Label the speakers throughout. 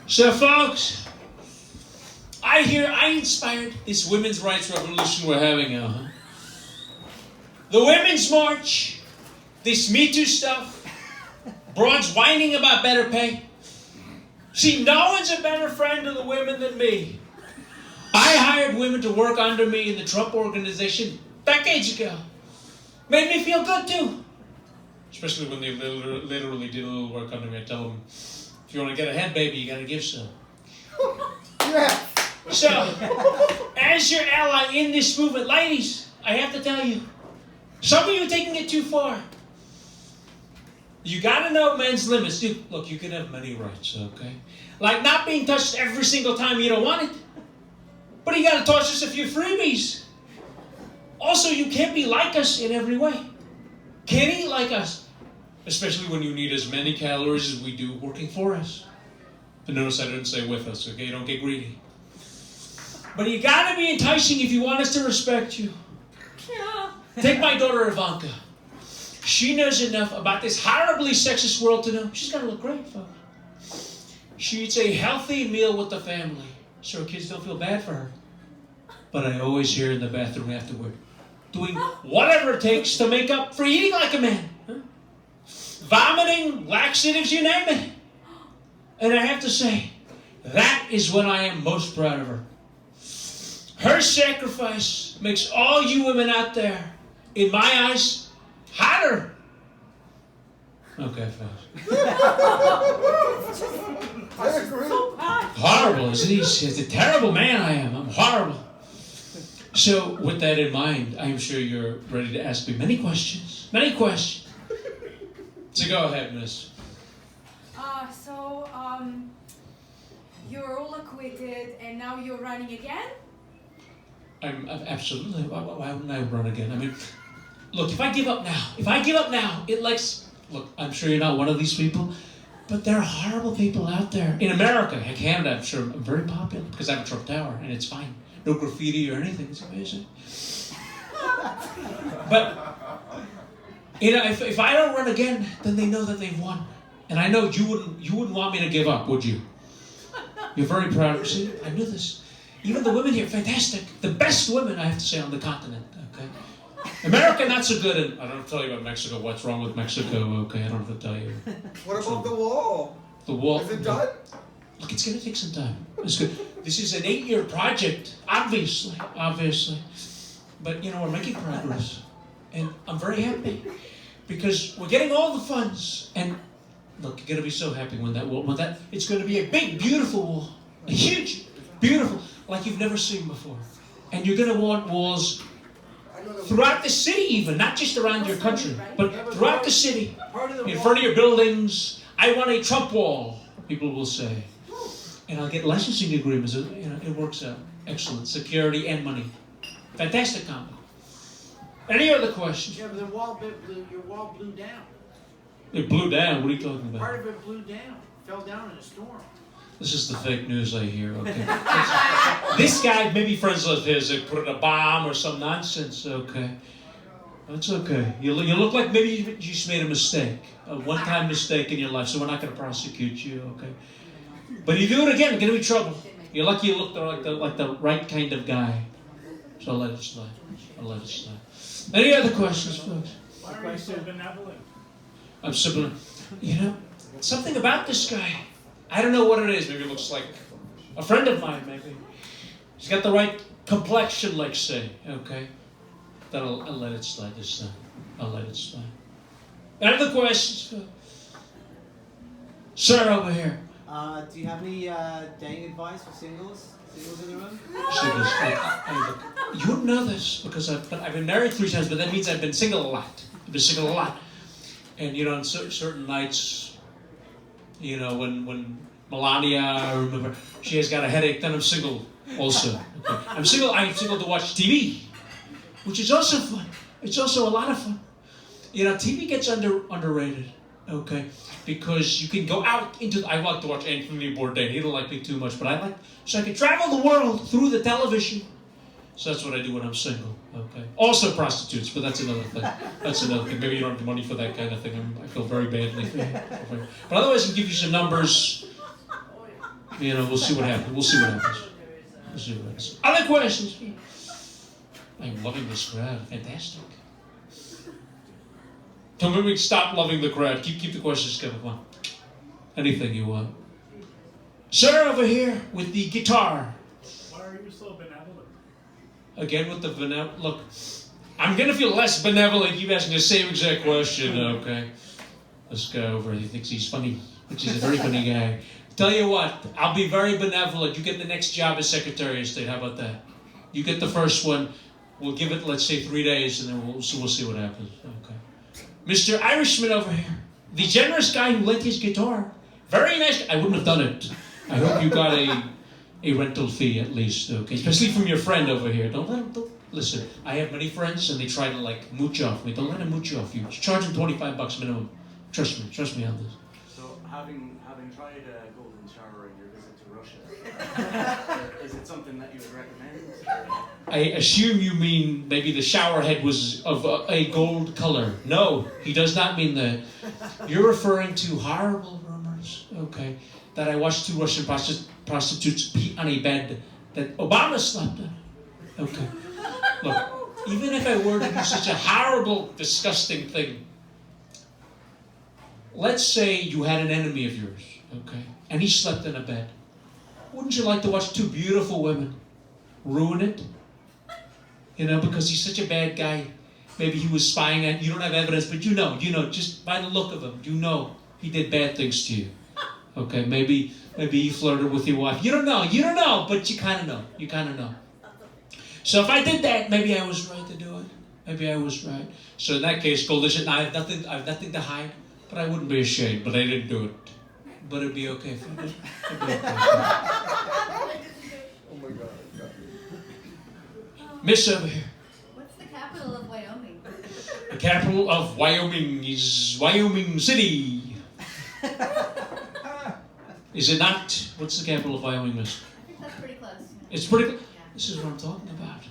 Speaker 1: So folks, I hear I inspired this women's rights revolution we're having now, huh? The Women's March, this Me Too stuff, broads whining about better pay. See, no one's a better friend of the women than me. I hired women to work under me in the Trump organization decades ago. Made me feel good too. Especially when they literally did a little work under me. I tell them, if you want to get ahead, baby, you got to give some.
Speaker 2: Yeah.
Speaker 1: So, as your ally in this movement, ladies, I have to tell you, some of you are taking it too far. You got to know men's limits. Look, you can have many rights, okay? Like not being touched every single time you don't want it. But you got to toss us a few freebies. Also, you can't be like us in every way. Can't eat like us. Especially when you need as many calories as we do working for us. But notice I didn't say with us, okay? Don't get greedy. But you got to be enticing if you want us to respect you. Take my daughter Ivanka. She knows enough about this horribly sexist world to know she's got to look great, folks. She eats a healthy meal with the family, so her kids don't feel bad for her. But I always hear her in the bathroom afterward, doing whatever it takes to make up for eating like a man. Huh? Vomiting, laxatives, you name it. And I have to say, that is when I am most proud of her. Her sacrifice makes all you women out there, in my eyes, hotter. Okay, folks. Horrible, isn't he? He's a terrible man I am. I'm horrible. So, with that in mind, I'm sure you're ready to ask me many questions. Many questions. So go ahead, miss.
Speaker 3: You're all acquitted and now you're running again?
Speaker 1: I'm absolutely. Why wouldn't I run again? I mean, look, if I give up now, look, I'm sure you're not one of these people, but there are horrible people out there. In America and Canada, I'm sure I'm very popular because I have a Trump Tower and it's fine. No graffiti or anything. It's amazing. But, if I don't run again, then they know that they've won. And I know you wouldn't want me to give up, would you? You're very proud of me. See, I knew this. Even the women here, fantastic. The best women, I have to say, on the continent, okay? America, not so good. And I don't have to tell you about Mexico. What's wrong with Mexico, okay? I don't have to tell you.
Speaker 2: What about the wall?
Speaker 1: The wall.
Speaker 2: Is it done?
Speaker 1: Look, it's going to take some time. It's good. This is an 8-year project, obviously. But, we're making progress. And I'm very happy. Because we're getting all the funds. And, look, you're going to be so happy when it's going to be a big, beautiful wall. A huge, beautiful, like you've never seen before. And you're going to want walls throughout the city even, not just around your country, but throughout the city. In front of your buildings. I want a Trump wall, people will say. And I'll get licensing agreements. It works out. Excellent. Security and money. Fantastic combo. Any other questions?
Speaker 4: Yeah, but your wall blew down.
Speaker 1: It blew down? What are you talking about?
Speaker 4: Part of it blew down. Fell down in a storm.
Speaker 1: This is the fake news I hear, okay? This guy, maybe friends of his, they put in a bomb or some nonsense, okay? That's okay. You look like maybe you just made a mistake. A one-time mistake in your life, so we're not going to prosecute you, okay? But you do it again, it's going to be trouble. You're lucky you look like the right kind of guy. So I'll let it slide. Any other questions, folks?
Speaker 5: Why are you so benevolent?
Speaker 1: I'm simply, something about this guy. I don't know what it is. Maybe it looks like a friend of mine, maybe. He's got the right complexion, like say, okay? Then I'll let it slide this time. I'll let it slide. Any other questions? Sir, over here.
Speaker 6: Do you have any dating advice for singles? Singles in the room?
Speaker 1: Singles. You wouldn't know this because I've been married 3 times, but that means I've been single a lot. And on certain nights, when Melania, I remember, she has got a headache, then I'm single also. Okay. I'm single to watch TV, which is also fun. It's also a lot of fun. TV gets underrated, okay? Because you can go out I like to watch Anthony Bourdain. He don't like me too much, but so I can travel the world through the television. So that's what I do when I'm single, okay? Also prostitutes, but that's another thing. Maybe you don't have the money for that kind of thing. I feel very badly for you. But otherwise, I can give you some numbers. You know, we'll see what happens. We'll see what happens. We'll see what happens. Other questions? I'm loving this crowd. Fantastic. Tell me we can stop loving the crowd. Keep the questions coming. Come on. Anything you want. Sir, over here with the guitar.
Speaker 5: Why are you so benevolent?
Speaker 1: Again with the benevolent. Look, I'm going to feel less benevolent. You asking the same exact question, okay? This guy over here, he thinks he's funny, which is a very funny guy. Tell you what, I'll be very benevolent. You get the next job as Secretary of State. How about that? You get the first one. We'll give it, let's say, 3 days, and then we'll see what happens. Okay. Mr. Irishman over here, the generous guy who lent his guitar. Very nice. I wouldn't have done it. I hope you got a rental fee at least, okay? Especially from your friend over here. Don't let him. Listen, I have many friends, and they try to like mooch off me. Don't let him mooch off you. Charge him $25 minimum. Trust me on this.
Speaker 7: So, having tried a golden shower in your visit to Russia, is it something that you would recommend?
Speaker 1: I assume you mean maybe the shower head was of a gold color. No, he does not mean that. You're referring to horrible rumors, okay, that I watched 2 Russian prostitutes pee on a bed that Obama slept in. Okay. Look, even if I were to do such a horrible, disgusting thing, let's say you had an enemy of yours, okay, and he slept in a bed. Wouldn't you like to watch 2 beautiful women ruin it? You know, because he's such a bad guy. Maybe he was spying on you. Don't have evidence, but you know, just by the look of him, you know he did bad things to you. Okay, maybe he flirted with your wife. You don't know, but you kind of know. So if I did that, maybe I was right to do it. Maybe I was right. So in that case, Goldish, I have nothing to hide, but I wouldn't be ashamed. But I didn't do it. But it'd be okay if I did. It'd be okay.
Speaker 2: Oh my God.
Speaker 1: Miss over here.
Speaker 8: What's the capital of Wyoming?
Speaker 1: The capital of Wyoming is Wyoming City. Is it not? What's the capital of Wyoming, miss?
Speaker 8: I think that's pretty close.
Speaker 1: It's pretty close.
Speaker 8: Yeah.
Speaker 1: This is what I'm talking about.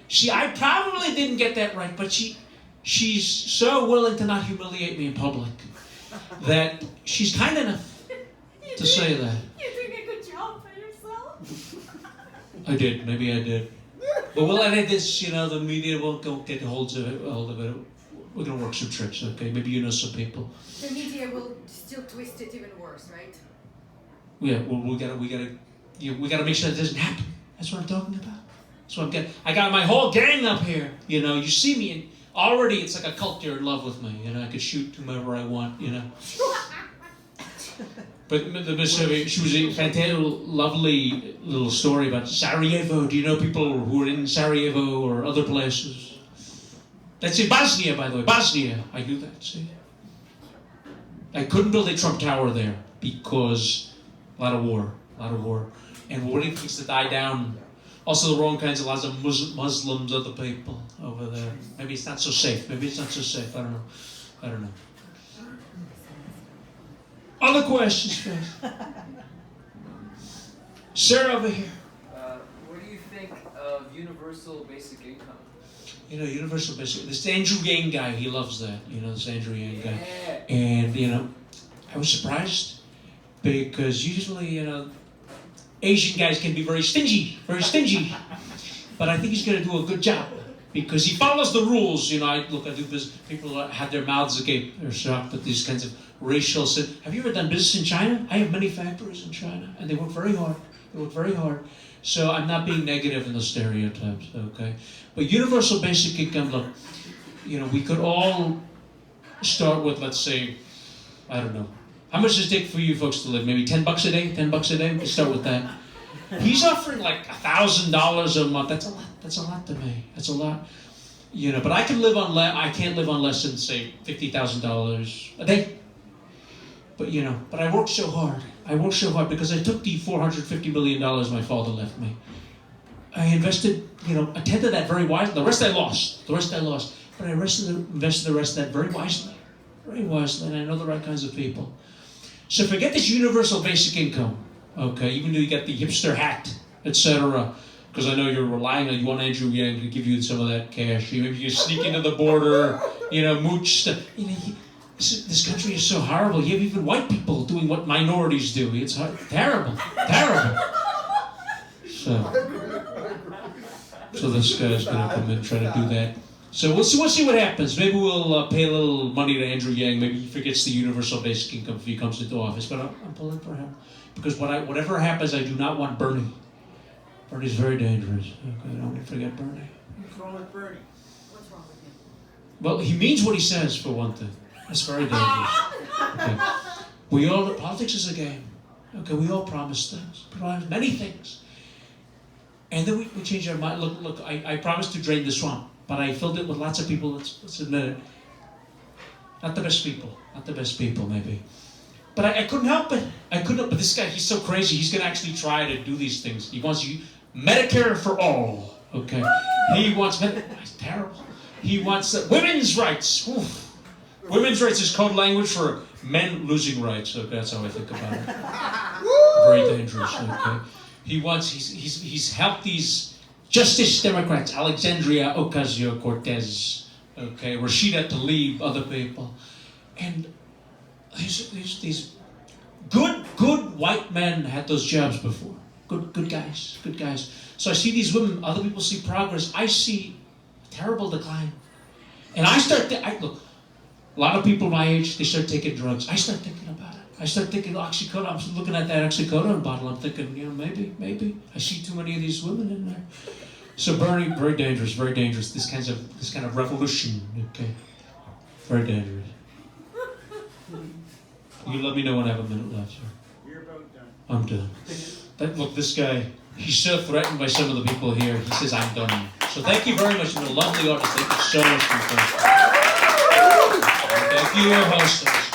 Speaker 1: See, I probably didn't get that right, but she's so willing to not humiliate me in public that she's kind enough to say that.
Speaker 3: You're doing a good job for yourself.
Speaker 1: I did. Maybe I did. But we'll edit this, the media won't get hold of it. We're going to work some tricks, okay? Maybe you know some people.
Speaker 3: The media will still twist it even worse, right?
Speaker 1: Yeah, well, we gotta make sure that doesn't happen. That's what I'm talking about. That's what I'm getting. I got my whole gang up here. You see me, and already it's like a cult. You're in love with me. I could shoot whomever I want. But the Miss, she was a fantastic, lovely little story about Sarajevo. Do you know people who are in Sarajevo or other places? That's in Bosnia, by the way. Bosnia. I knew that. See, I couldn't build a Trump Tower there because a lot of war, and we're waiting for things to die down. Also, the wrong kinds of lots of Muslims, other people over there. Maybe it's not so safe. I don't know. Other questions, please. Sir, over here.
Speaker 9: What do you think of universal basic income?
Speaker 1: Universal basic. This Andrew Yang guy, he loves that. This Andrew Yang guy.
Speaker 9: Yeah.
Speaker 1: And I was surprised because usually, Asian guys can be very stingy. But I think he's going to do a good job because he follows the rules. I do business. People have their mouths agape. They're shocked at these kinds of racial sin. Have you ever done business in China? I have many factories in China, and they work very hard. So I'm not being negative in the stereotypes, okay? But universal basic income, look, we could all start with, let's say, I don't know. How much does it take for you folks to live? Maybe $10 a day? We can start with that. He's offering like $1,000 a month. That's a lot to me. That's a lot. But I can't live on less than, say, $50,000 a day. But I worked so hard. Because I took the $450 million my father left me. I invested, a tenth of that very wisely. The rest I lost. But I invested the rest of that very wisely, and I know the right kinds of people. So forget this universal basic income, okay? Even though you got the hipster hat, etc., because I know you're relying on, you want Andrew Yang to give you some of that cash. Maybe you sneak into the border, mooch stuff. This country is so horrible. You have even white people doing what minorities do. It's terrible, terrible. So this guy's going to come in and try to do that. So we'll see what happens. Maybe we'll pay a little money to Andrew Yang. Maybe he forgets the universal basic income if he comes into office. But I'm pulling for him. Because whatever happens, I do not want Bernie. Bernie's very dangerous. Okay, I don't want to forget Bernie.
Speaker 4: What's wrong with Bernie?
Speaker 3: What's wrong with him?
Speaker 1: Well, he means what he says, for one thing. That's very dangerous. Okay. Politics is a game. Okay, we all promise things. Promise many things. And then we change our mind. Look, I promised to drain the swamp, but I filled it with lots of people, let's admit it. Not the best people, maybe. But I couldn't help it. But this guy, he's so crazy, he's going to actually try to do these things. He wants Medicare for all, okay? He wants, it's terrible. He wants women's rights. Oof. Women's rights is code language for men losing rights. Okay, that's how I think about it. Very dangerous. Okay, he's helped these Justice Democrats, Alexandria Ocasio-Cortez, okay, Rashida Tlaib, other people, and these good white men had those jobs before. Good guys. So I see these women. Other people see progress. I see terrible decline, and I start to look. A lot of people my age, they start taking drugs. I start thinking about it. I start thinking oxycodone. I'm looking at that oxycodone bottle. I'm thinking, maybe. I see too many of these women in there. So Bernie, very dangerous. This kind of revolution. Okay, very dangerous. You let me know when I have a minute left, sir.
Speaker 4: You're about done.
Speaker 1: I'm done. Look, this guy, he's so threatened by some of the people here. He says, I'm done. So thank you very much. You've been a lovely audience. Thank you so much for your time. Thank you, hostess.